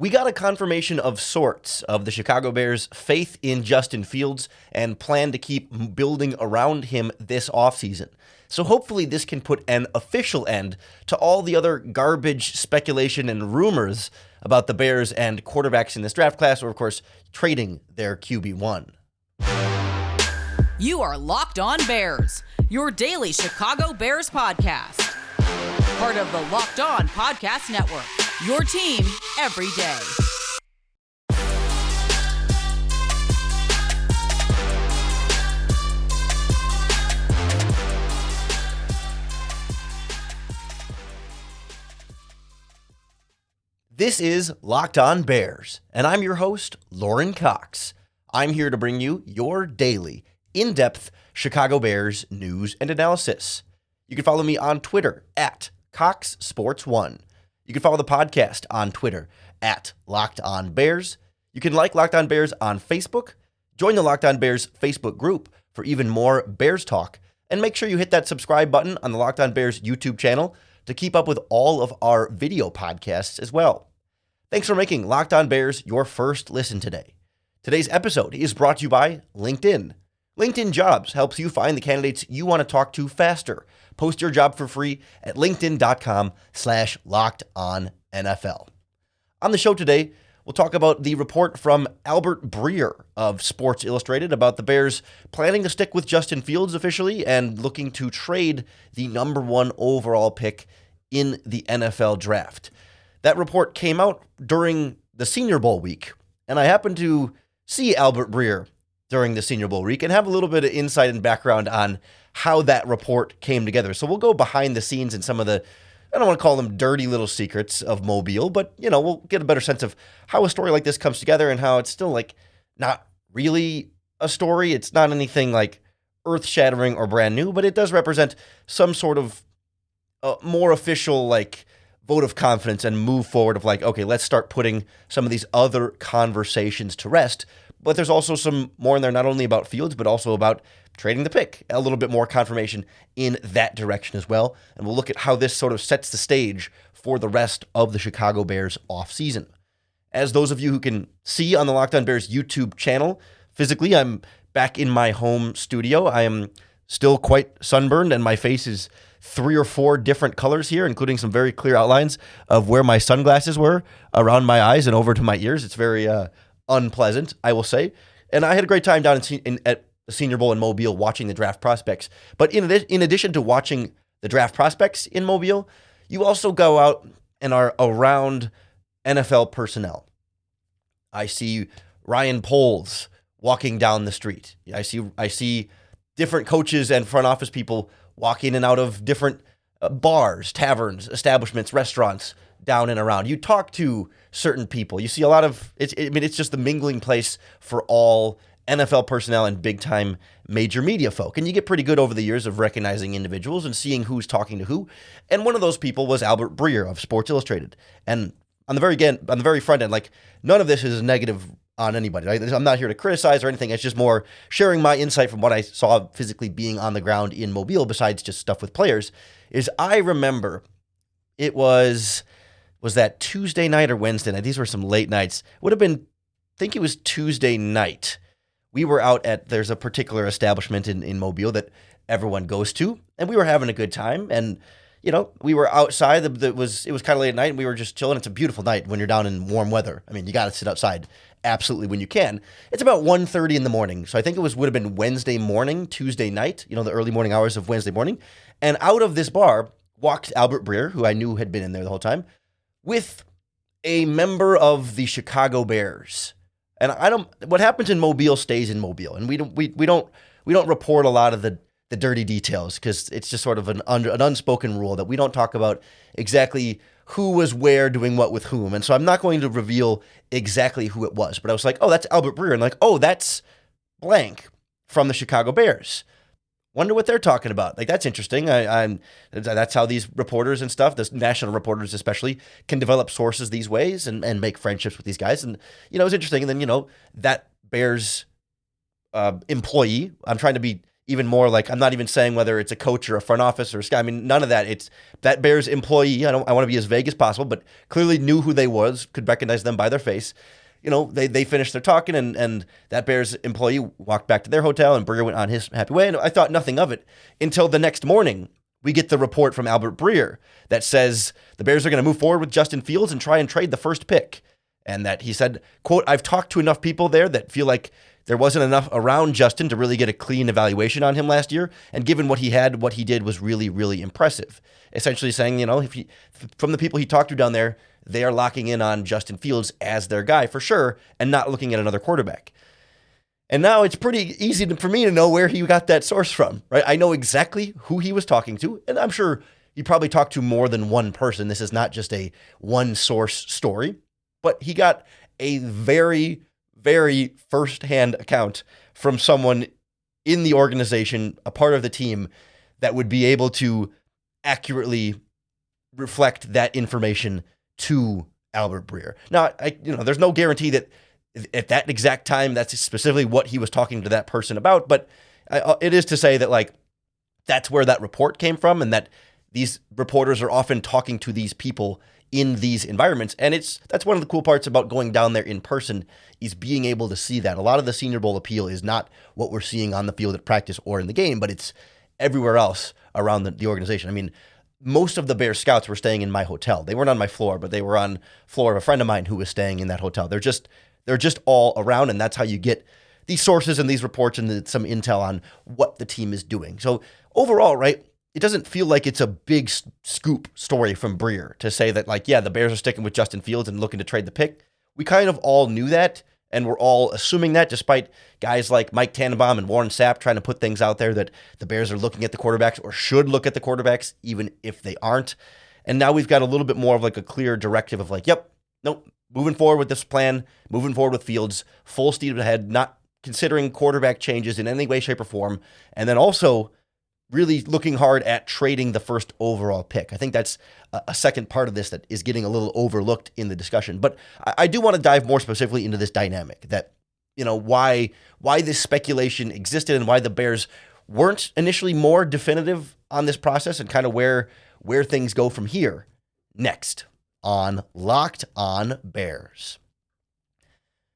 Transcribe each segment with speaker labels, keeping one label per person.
Speaker 1: We got a confirmation of sorts of the Chicago Bears' faith in Justin Fields and plan to keep building around him this offseason. So hopefully this can put an official end to all the other garbage speculation and rumors about the Bears and quarterbacks in this draft class, or of course, trading their QB1.
Speaker 2: You are Locked On Bears, your daily Chicago Bears podcast. Part of the Locked On Podcast Network, your team every day.
Speaker 1: This is Locked On Bears, and I'm your host, Lorin Cox. I'm here to bring you your daily, in-depth Chicago Bears news and analysis. You can follow me on Twitter at CoxSports1. You can follow the podcast on Twitter at Locked On Bears. You can like Locked On Bears on Facebook. Join the Locked On Bears Facebook group for even more Bears talk. And make sure you hit that subscribe button on the Locked On Bears YouTube channel to keep up with all of our video podcasts as well. Thanks for making Locked On Bears your first listen today. Today's episode is brought to you by LinkedIn. LinkedIn Jobs helps you find the candidates you want to talk to faster. Post your job for free at linkedin.com/lockedonnfl. On the show today, we'll talk about the report from Albert Breer of Sports Illustrated about the Bears planning to stick with Justin Fields officially and looking to trade the number one overall pick in the NFL draft. That report came out during the Senior Bowl week, and I happened to see Albert Breer during the Senior Bowl week and have a little bit of insight and background on how that report came together. So we'll go behind the scenes and some of the, I don't want to call them dirty little secrets of Mobile, but, we'll get a better sense of how a story like this comes together and how it's still, not really a story. It's not anything, earth-shattering or brand new, but it does represent some sort of more official, vote of confidence and move forward of, okay, let's start putting some of these other conversations to rest. But there's also some more in there, not only about Fields, but also about trading the pick. A little bit more confirmation in that direction as well. And we'll look at how this sort of sets the stage for the rest of the Chicago Bears offseason. As those of you who can see on the Locked On Bears YouTube channel, physically, I'm back in my home studio. I am still quite sunburned, and my face is 3 or 4 different colors here, including some very clear outlines of where my sunglasses were around my eyes and over to my ears. It's very unpleasant, I will say. And I had a great time down at the Senior Bowl in Mobile watching the draft prospects. But in addition to watching the draft prospects in Mobile, you also go out and are around NFL personnel. I see Ryan Poles walking down the street. I see different coaches and front office people walk in and out of different bars, taverns, establishments, restaurants down and around. You talk to certain people. You see a lot of, it's just the mingling place for all NFL personnel and big-time major media folk. And you get pretty good over the years of recognizing individuals and seeing who's talking to who. And one of those people was Albert Breer of Sports Illustrated. And on the very front end, none of this is negative on anybody. I'm not here to criticize or anything. It's just more sharing my insight from what I saw physically being on the ground in Mobile, besides just stuff with players, is I remember it was that Tuesday night or Wednesday night? These were some late nights. Would have been, I think it was Tuesday night. We were out there's a particular establishment in Mobile that everyone goes to, and we were having a good time. And, we were outside. It was kind of late at night, and we were just chilling. It's a beautiful night when you're down in warm weather. I mean, you got to sit outside absolutely when you can. It's about 1:30 in the morning. So I think would have been Wednesday morning, Tuesday night, the early morning hours of Wednesday morning. And out of this bar walked Albert Breer, who I knew had been in there the whole time, with a member of the Chicago Bears. And what happens in Mobile stays in Mobile. And we don't report a lot of the dirty details because it's just sort of an unspoken rule that we don't talk about exactly who was where doing what with whom. And so I'm not going to reveal exactly who it was. But I was like, oh, that's Albert Breer. And oh, that's blank from the Chicago Bears. Wonder what they're talking about. That's interesting. That's how these reporters and stuff, the national reporters especially, can develop sources these ways and make friendships with these guys. And, it was interesting. And then, that Bears employee, I'm trying to be even more like, I'm not even saying whether it's a coach or a front office or a scout. I mean, none of that. It's that Bears employee. I want to be as vague as possible, but clearly knew who they was, could recognize them by their face. They finished their talking, and that Bears employee walked back to their hotel, and Breer went on his happy way. And I thought nothing of it until the next morning. We get the report from Albert Breer that says the Bears are going to move forward with Justin Fields and try and trade the first pick. And that he said, quote, I've talked to enough people there that feel like there wasn't enough around Justin to really get a clean evaluation on him last year. And given what he had, what he did was really, really impressive. Essentially saying, from the people he talked to down there, they are locking in on Justin Fields as their guy for sure and not looking at another quarterback. And now it's pretty easy for me to know where he got that source from, right? I know exactly who he was talking to, and I'm sure he probably talked to more than one person. This is not just a one source story, but he got a very, very firsthand account from someone in the organization, a part of the team, that would be able to accurately reflect that information to Albert Breer. Now, there's no guarantee that at that exact time, that's specifically what he was talking to that person about. But it is to say that, that's where that report came from, and that these reporters are often talking to these people in these environments. And that's one of the cool parts about going down there in person, is being able to see that. A lot of the Senior Bowl appeal is not what we're seeing on the field at practice or in the game, but it's everywhere else around the organization. I mean, most of the Bears scouts were staying in my hotel. They weren't on my floor, but they were on floor of a friend of mine who was staying in that hotel. They're just all around, and that's how you get these sources and these reports and some intel on what the team is doing. So overall, right, it doesn't feel like it's a big scoop story from Breer to say that, the Bears are sticking with Justin Fields and looking to trade the pick. We kind of all knew that, and we're all assuming that, despite guys like Mike Tannenbaum and Warren Sapp trying to put things out there that the Bears are looking at the quarterbacks or should look at the quarterbacks, even if they aren't. And now we've got a little bit more of a clear directive of nope, moving forward with this plan, moving forward with Fields, full steam ahead, not considering quarterback changes in any way, shape, or form, and then also really looking hard at trading the first overall pick. I think that's a second part of this that is getting a little overlooked in the discussion. But I do want to dive more specifically into this dynamic, that why this speculation existed and why the Bears weren't initially more definitive on this process, and kind of where things go from here next on Locked On Bears.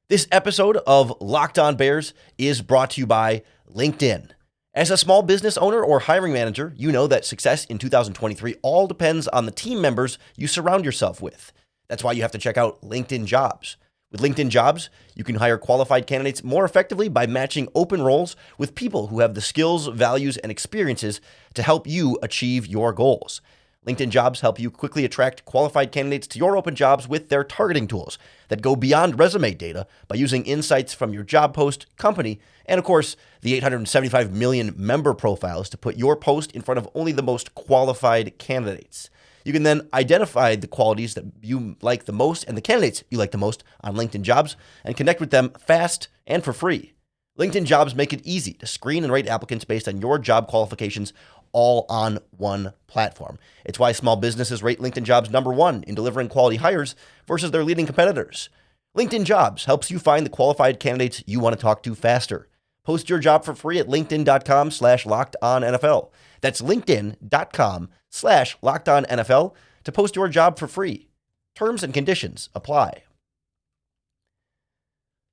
Speaker 1: This episode of Locked On Bears is brought to you by LinkedIn. As a small business owner or hiring manager, you know that success in 2023 all depends on the team members you surround yourself with. That's why you have to check out LinkedIn Jobs. With LinkedIn Jobs, you can hire qualified candidates more effectively by matching open roles with people who have the skills, values, and experiences to help you achieve your goals. LinkedIn Jobs help you quickly attract qualified candidates to your open jobs with their targeting tools that go beyond resume data by using insights from your job post, company, and of course, the 875 million member profiles to put your post in front of only the most qualified candidates. You can then identify the qualities that you like the most and the candidates you like the most on LinkedIn Jobs and connect with them fast and for free. LinkedIn Jobs make it easy to screen and rate applicants based on your job qualifications, all on one platform. It's why small businesses rate LinkedIn Jobs number one in delivering quality hires versus their leading competitors. LinkedIn Jobs helps you find the qualified candidates you want to talk to faster. Post your job for free at linkedin.com/lockedonnfl. That's linkedin.com/lockedonnfl to post your job for free. Terms and conditions apply.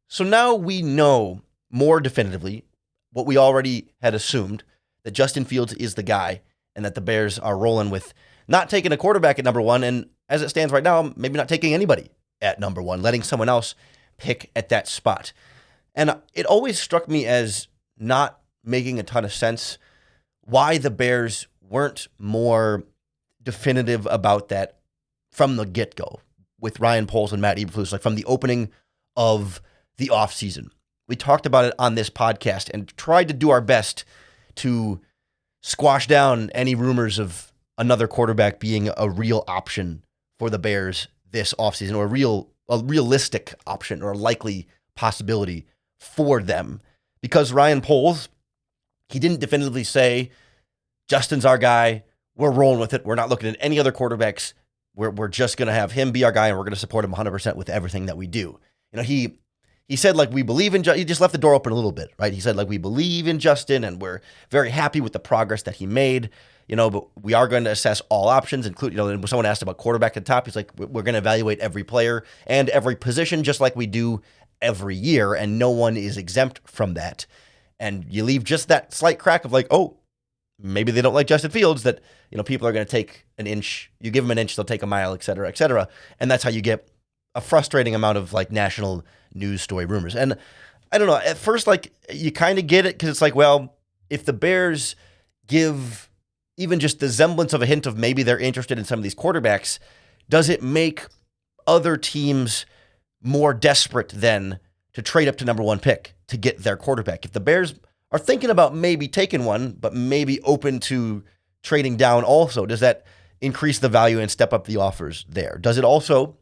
Speaker 1: So now we know more definitively what we already had assumed, that Justin Fields is the guy, and that the Bears are rolling with not taking a quarterback at number one, and as it stands right now, maybe not taking anybody at number one, letting someone else pick at that spot. And it always struck me as not making a ton of sense why the Bears weren't more definitive about that from the get-go with Ryan Poles and Matt Eberflus, from the opening of the offseason. We talked about it on this podcast and tried to do our best to squash down any rumors of another quarterback being a real option for the Bears this offseason, or a realistic option or a likely possibility for them. Because Ryan Poles, he didn't definitively say, Justin's our guy, we're rolling with it, we're not looking at any other quarterbacks, we're just going to have him be our guy, and we're going to support him 100% with everything that we do. He he said, like, we believe in he just left the door open a little bit, right? He said, like, we believe in Justin and we're very happy with the progress that he made, but we are going to assess all options, including, when someone asked about quarterback at the top, he's like, we're going to evaluate every player and every position just like we do every year, and no one is exempt from that. And you leave just that slight crack of like, oh, maybe they don't like Justin Fields, that, people are going to take an inch. You give them an inch, they'll take a mile, et cetera, et cetera. And that's how you get a frustrating amount of like national news story rumors. And I don't know, at first, like, you kind of get it because it's like, well, if the Bears give even just the semblance of a hint of maybe they're interested in some of these quarterbacks, does it make other teams more desperate then to trade up to number one pick to get their quarterback? If the Bears are thinking about maybe taking one, but maybe open to trading down also, does that increase the value and step up the offers there? Does it also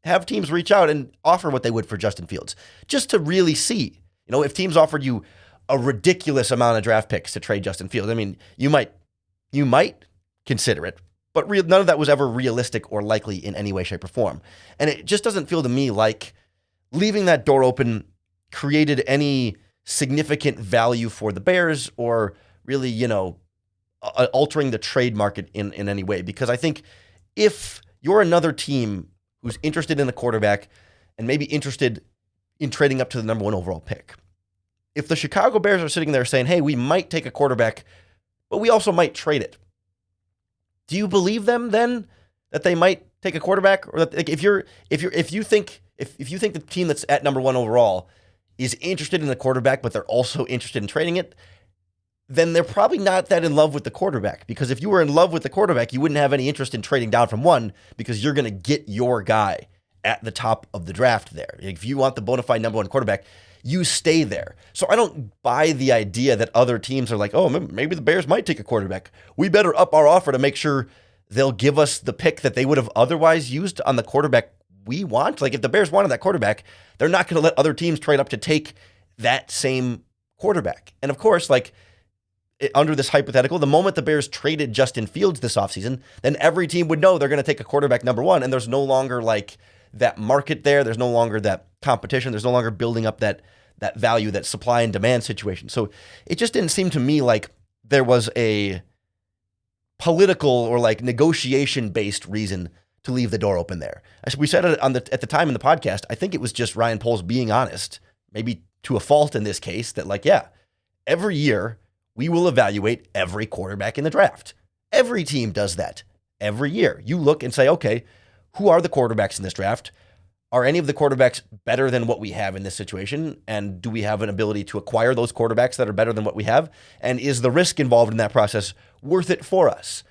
Speaker 1: have teams reach out and offer what they would for Justin Fields just to really see, if teams offered you a ridiculous amount of draft picks to trade Justin Fields, I mean, you might consider it, but none of that was ever realistic or likely in any way, shape, or form. And it just doesn't feel to me like leaving that door open created any significant value for the Bears or really, altering the trade market in any way. Because I think if you're another team who's interested in a quarterback and maybe interested in trading up to the number one overall pick, if the Chicago Bears are sitting there saying, hey, we might take a quarterback, but we also might trade it, do you believe them then that they might take a quarterback? Or that, like, if you think the team that's at number one overall is interested in the quarterback, but they're also interested in trading it, then they're probably not that in love with the quarterback. Because if you were in love with the quarterback, you wouldn't have any interest in trading down from one, because you're going to get your guy at the top of the draft there. If you want the bona fide number one quarterback, you stay there. So I don't buy the idea that other teams are like, oh, maybe the Bears might take a quarterback. We better up our offer to make sure they'll give us the pick that they would have otherwise used on the quarterback we want. Like, if the Bears wanted that quarterback, they're not going to let other teams trade up to take that same quarterback. And of course, like, under this hypothetical, the moment the Bears traded Justin Fields this offseason, then every team would know they're going to take a quarterback number one, and there's no longer like that market there. There's no longer that competition. There's no longer building up that value, that supply and demand situation. So it just didn't seem to me like there was a political or like negotiation-based reason to leave the door open there. As we said it at the time in the podcast, I think it was just Ryan Poles being honest, maybe to a fault in this case, that like, yeah, every year we will evaluate every quarterback in the draft. Every team does that every year. You look and say, okay, who are the quarterbacks in this draft? Are any of the quarterbacks better than what we have in this situation? And do we have an ability to acquire those quarterbacks that are better than what we have? And is the risk involved in that process worth it for us?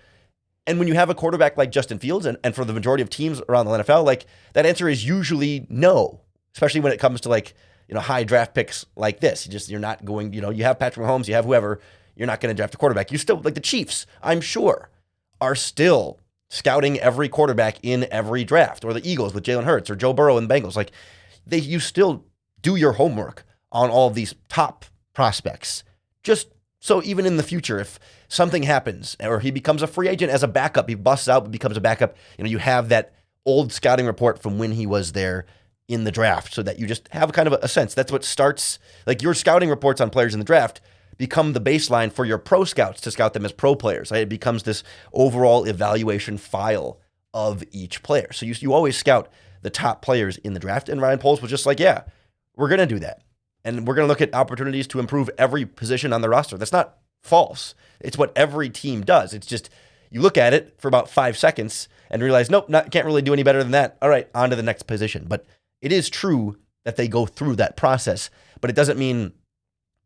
Speaker 1: And when you have a quarterback like Justin Fields, and for the majority of teams around the NFL, like, that answer is usually no, especially when it comes to like, high draft picks like this. You're not going, you have Patrick Mahomes, you have whoever, you're not going to draft a quarterback. You still, like the Chiefs, I'm sure, are still scouting every quarterback in every draft, or the Eagles with Jalen Hurts, or Joe Burrow and the Bengals. Like, you still do your homework on all of these top prospects. Just so even in the future, if something happens or he becomes a free agent as a backup, he busts out but becomes a backup, you have that old scouting report from when he was there in the draft, so that you just have kind of a sense. That's what starts, like, your scouting reports on players in the draft become the baseline for your pro scouts to scout them as pro players. Right? It becomes this overall evaluation file of each player. So you always scout the top players in the draft. And Ryan Poles was just like, yeah, we're going to do that. And we're going to look at opportunities to improve every position on the roster. That's not false. It's what every team does. It's just, you look at it for about 5 seconds and realize, nope, can't really do any better than that. All right, on to the next position. But it is true that they go through that process, but it doesn't mean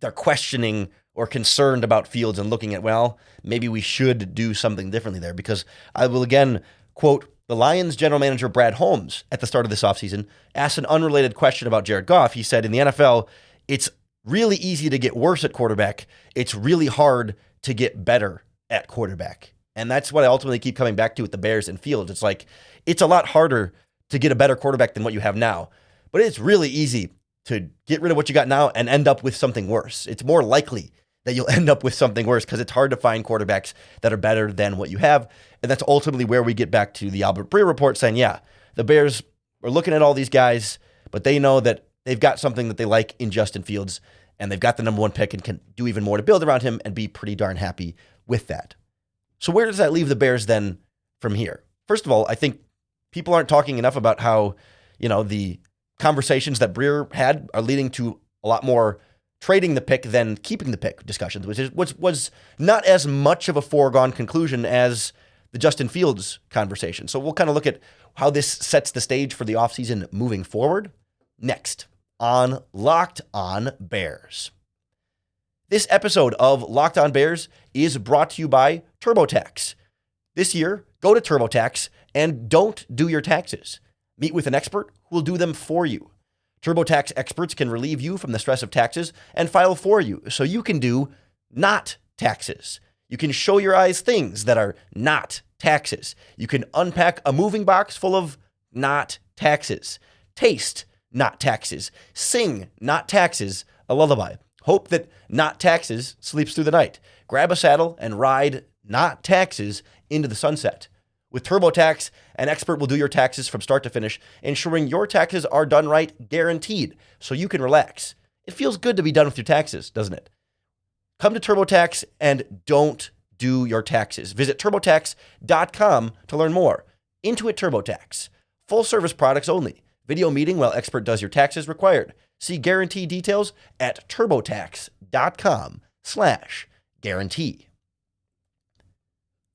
Speaker 1: they're questioning or concerned about Fields and looking at, well, maybe we should do something differently there. Because I will again quote the Lions general manager Brad Holmes at the start of this offseason, asked an unrelated question about Jared Goff. He said, in the NFL, it's really easy to get worse at quarterback. It's really hard to get better at quarterback. And that's what I ultimately keep coming back to with the Bears and Fields. It's like, it's a lot harder to get a better quarterback than what you have now, but it's really easy to get rid of what you got now and end up with something worse. It's more likely that you'll end up with something worse because it's hard to find quarterbacks that are better than what you have. And that's ultimately where we get back to the Albert Breer report saying, yeah, the Bears are looking at all these guys, but they know that they've got something that they like in Justin Fields, and they've got the number one pick and can do even more to build around him and be pretty darn happy with that. So where does that leave the Bears then from here? First of all, I think people aren't talking enough about how, the conversations that Breer had are leading to a lot more trading the pick than keeping the pick discussions, which was not as much of a foregone conclusion as the Justin Fields conversation. So we'll kind of look at how this sets the stage for the offseason moving forward next on Locked On Bears. This episode of Locked On Bears is brought to you by TurboTax. This year, go to TurboTax and don't do your taxes. Meet with an expert who will do them for you. TurboTax experts can relieve you from the stress of taxes and file for you so you can do not taxes. You can show your eyes things that are not taxes. You can unpack a moving box full of not taxes. Taste not taxes. Sing not taxes a lullaby. Hope that not taxes sleeps through the night. Grab a saddle and ride not taxes into the sunset. With TurboTax, an expert will do your taxes from start to finish, ensuring your taxes are done right, guaranteed, so you can relax. It feels good to be done with your taxes, doesn't it? Come to TurboTax and don't do your taxes. Visit TurboTax.com to learn more. Intuit TurboTax. Full service products only. Video meeting while expert does your taxes required. See guarantee details at TurboTax.com/guarantee.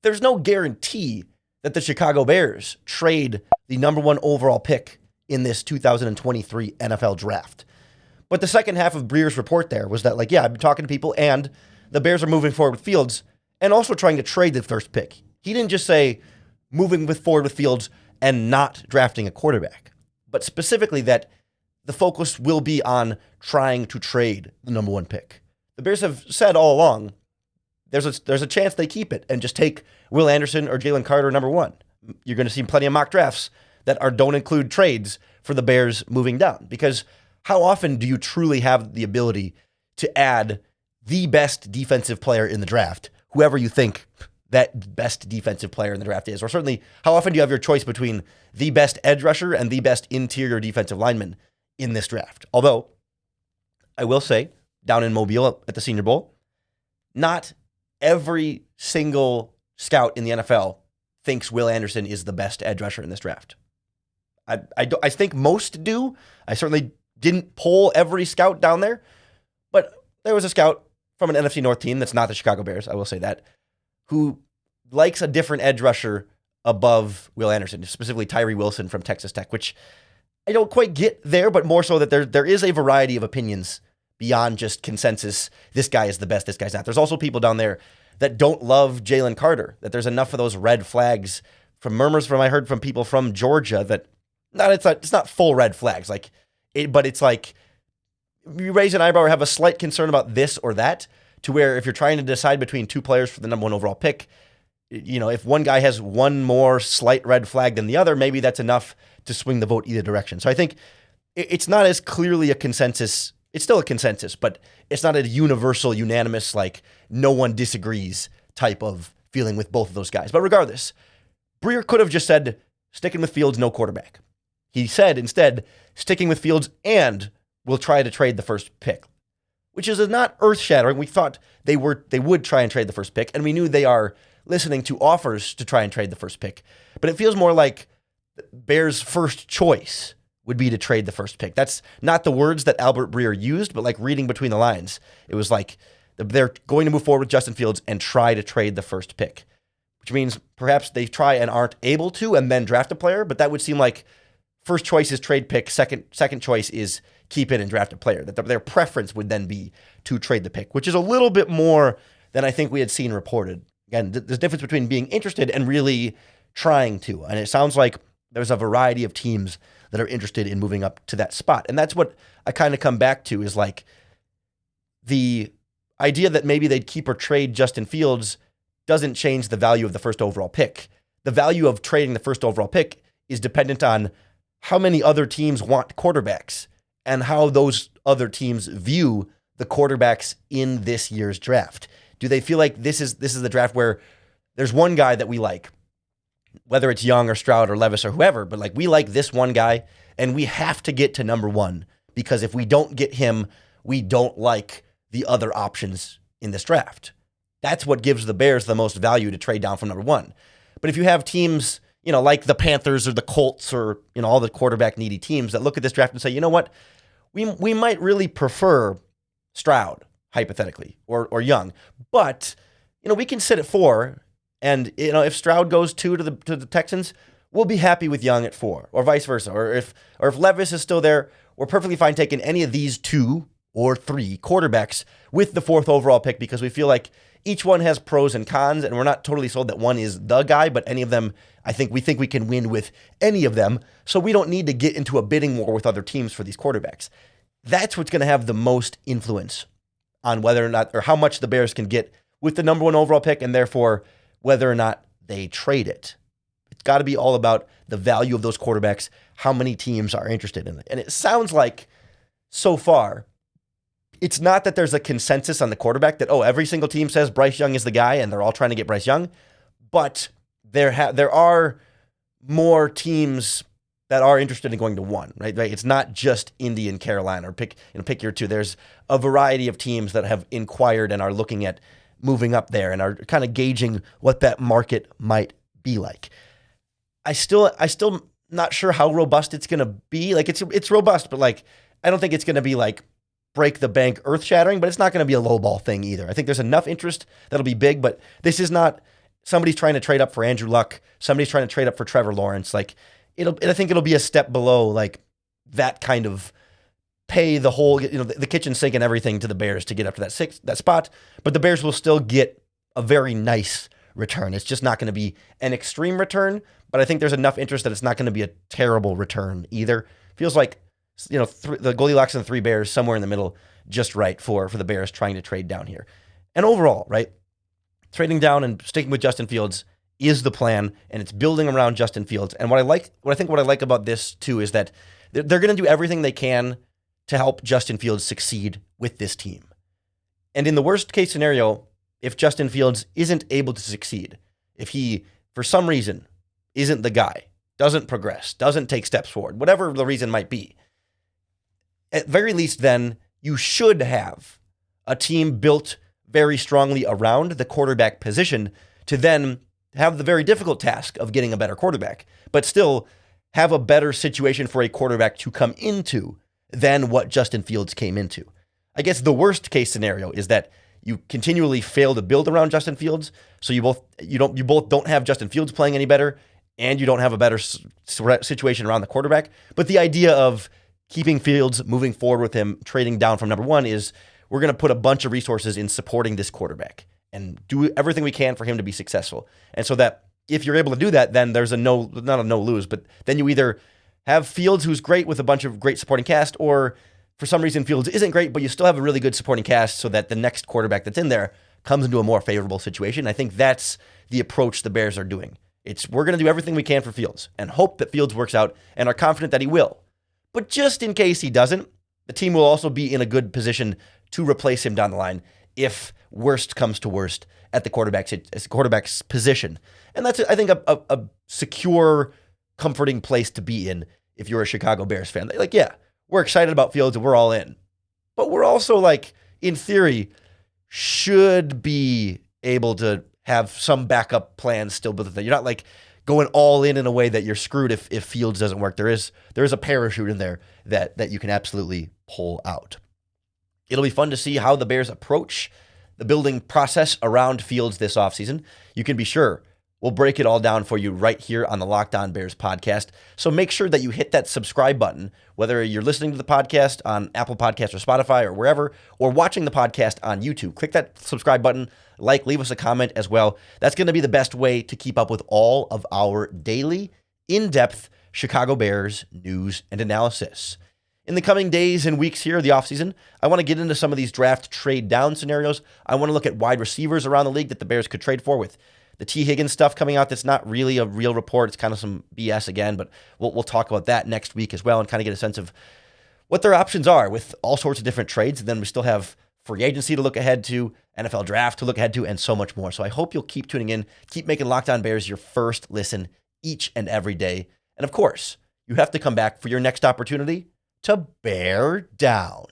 Speaker 1: There's no guarantee that the Chicago Bears trade the number one overall pick in this 2023 NFL draft. But the second half of Breer's report there was that, I've been talking to people and the Bears are moving forward with Fields and also trying to trade the first pick. He didn't just say moving forward with Fields and not drafting a quarterback, but specifically that the focus will be on trying to trade the number one pick. The Bears have said all along, there's a chance they keep it and just take Will Anderson or Jalen Carter number one. You're going to see plenty of mock drafts that don't include trades for the Bears moving down, because how often do you truly have the ability to add the best defensive player in the draft, whoever you think that best defensive player in the draft is? Or certainly, how often do you have your choice between the best edge rusher and the best interior defensive lineman in this draft? Although, I will say, down in Mobile at the Senior Bowl, not every single scout in the NFL thinks Will Anderson is the best edge rusher in this draft. I think most do. I certainly didn't poll every scout down there, but there was a scout from an NFC North team that's not the Chicago Bears, I will say that, who likes a different edge rusher above Will Anderson, specifically Tyree Wilson from Texas Tech, which I don't quite get there, but more so that there is a variety of opinions beyond just consensus. This guy is the best, this guy's not. There's also people down there that don't love Jalen Carter, that there's enough of those red flags from murmurs I heard from people from Georgia that it's not full red flags, but it's like you raise an eyebrow or have a slight concern about this or that, to where if you're trying to decide between two players for the number one overall pick, if one guy has one more slight red flag than the other, maybe that's enough to swing the vote either direction. So I think it's not as clearly a consensus. It's still a consensus, but it's not a universal, unanimous, no one disagrees type of feeling with both of those guys. But regardless, Breer could have just said, sticking with Fields, no quarterback. He said instead, sticking with Fields and we'll try to trade the first pick, which is not earth-shattering. We thought they would try and trade the first pick, and we knew they are listening to offers to try and trade the first pick. But it feels more like Bears' first choice would be to trade the first pick. That's not the words that Albert Breer used, but reading between the lines, it was like they're going to move forward with Justin Fields and try to trade the first pick, which means perhaps they try and aren't able to and then draft a player, but that would seem like first choice is trade pick, second choice is keep it and draft a player. That their preference would then be to trade the pick, which is a little bit more than I think we had seen reported. Again, there's a difference between being interested and really trying to, and it sounds like there's a variety of teams that are interested in moving up to that spot. And that's what I kind of come back to, is the idea that maybe they'd keep or trade Justin Fields doesn't change the value of the first overall pick. The value of trading the first overall pick is dependent on how many other teams want quarterbacks and how those other teams view the quarterbacks in this year's draft. Do they feel like this is the draft where there's one guy that we like, whether it's Young or Stroud or Levis or whoever, but we like this one guy and we have to get to number one because if we don't get him, we don't like the other options in this draft. That's what gives the Bears the most value to trade down from number one. But if you have teams, like the Panthers or the Colts or, all the quarterback needy teams that look at this draft and say, you know what, we might really prefer Stroud, hypothetically, or Young, but, we can sit at 4, and, if Stroud goes 2 to the Texans, we'll be happy with Young at 4, or vice versa. Or if Levis is still there, we're perfectly fine taking any of these 2 or 3 quarterbacks with the 4th overall pick, because we feel like each one has pros and cons, and we're not totally sold that one is the guy, but any of them, we think we can win with any of them, so we don't need to get into a bidding war with other teams for these quarterbacks. That's what's going to have the most influence on whether or not, or how much the Bears can get with the number 1 overall pick, and therefore whether or not they trade it. It's got to be all about the value of those quarterbacks, how many teams are interested in it. And it sounds like, so far, it's not that there's a consensus on the quarterback that, every single team says Bryce Young is the guy and they're all trying to get Bryce Young, but there are more teams that are interested in going to 1, right? It's not just Indy and Carolina, or pick your 2. There's a variety of teams that have inquired and are looking at moving up there and are kind of gauging what that market might be like. I still not sure how robust it's going to be. It's robust, but I don't think it's going to be break the bank earth shattering, but it's not going to be a lowball thing either. I think there's enough interest that'll be big, but this is not somebody's trying to trade up for Andrew Luck. Somebody's trying to trade up for Trevor Lawrence. I think it'll be a step below that kind of pay the whole, the kitchen sink and everything to the Bears to get up to that spot, but the Bears will still get a very nice return. It's just not going to be an extreme return, but I think there's enough interest that it's not going to be a terrible return either. Feels like, the Goldilocks and the 3 Bears somewhere in the middle, just right for the Bears trying to trade down here. And overall, right, trading down and sticking with Justin Fields is the plan, and it's building around Justin Fields. And what I like about this too is that they're going to do everything they can to help Justin Fields succeed with this team. And in the worst case scenario, if Justin Fields isn't able to succeed, if he, for some reason, isn't the guy, doesn't progress, doesn't take steps forward, whatever the reason might be, at very least then you should have a team built very strongly around the quarterback position to then have the very difficult task of getting a better quarterback, but still have a better situation for a quarterback to come into than what Justin Fields came into. I guess the worst case scenario is that you continually fail to build around Justin Fields, so you both don't have Justin Fields playing any better, and you don't have a better situation around the quarterback. But the idea of keeping Fields, moving forward with him, trading down from number 1 is we're going to put a bunch of resources in supporting this quarterback and do everything we can for him to be successful. And so that if you're able to do that, then there's not a no lose, but then you either have Fields, who's great with a bunch of great supporting cast, or for some reason Fields isn't great, but you still have a really good supporting cast so that the next quarterback that's in there comes into a more favorable situation. I think that's the approach the Bears are doing. We're going to do everything we can for Fields and hope that Fields works out and are confident that he will. But just in case he doesn't, the team will also be in a good position to replace him down the line if worst comes to worst at the quarterback's position. And that's, I think, a secure, comforting place to be in if you're a Chicago Bears fan. Yeah, we're excited about Fields and we're all in. But we're also, in theory, should be able to have some backup plans still. But you're not, going all in a way that you're screwed if Fields doesn't work. There is a parachute in there that you can absolutely pull out. It'll be fun to see how the Bears approach the building process around Fields this offseason. You can be sure we'll break it all down for you right here on the Locked On Bears podcast. So make sure that you hit that subscribe button, whether you're listening to the podcast on Apple Podcasts or Spotify or wherever, or watching the podcast on YouTube. Click that subscribe button, leave us a comment as well. That's going to be the best way to keep up with all of our daily, in-depth Chicago Bears news and analysis. In the coming days and weeks here, the offseason, I want to get into some of these draft trade down scenarios. I want to look at wide receivers around the league that the Bears could trade for, with the T. Higgins stuff coming out. That's not really a real report. It's kind of some BS again, but we'll talk about that next week as well and kind of get a sense of what their options are with all sorts of different trades. And then we still have free agency to look ahead to, NFL draft to look ahead to, and so much more. So I hope you'll keep tuning in, keep making Locked On Bears your first listen each and every day. And of course, you have to come back for your next opportunity to bear down.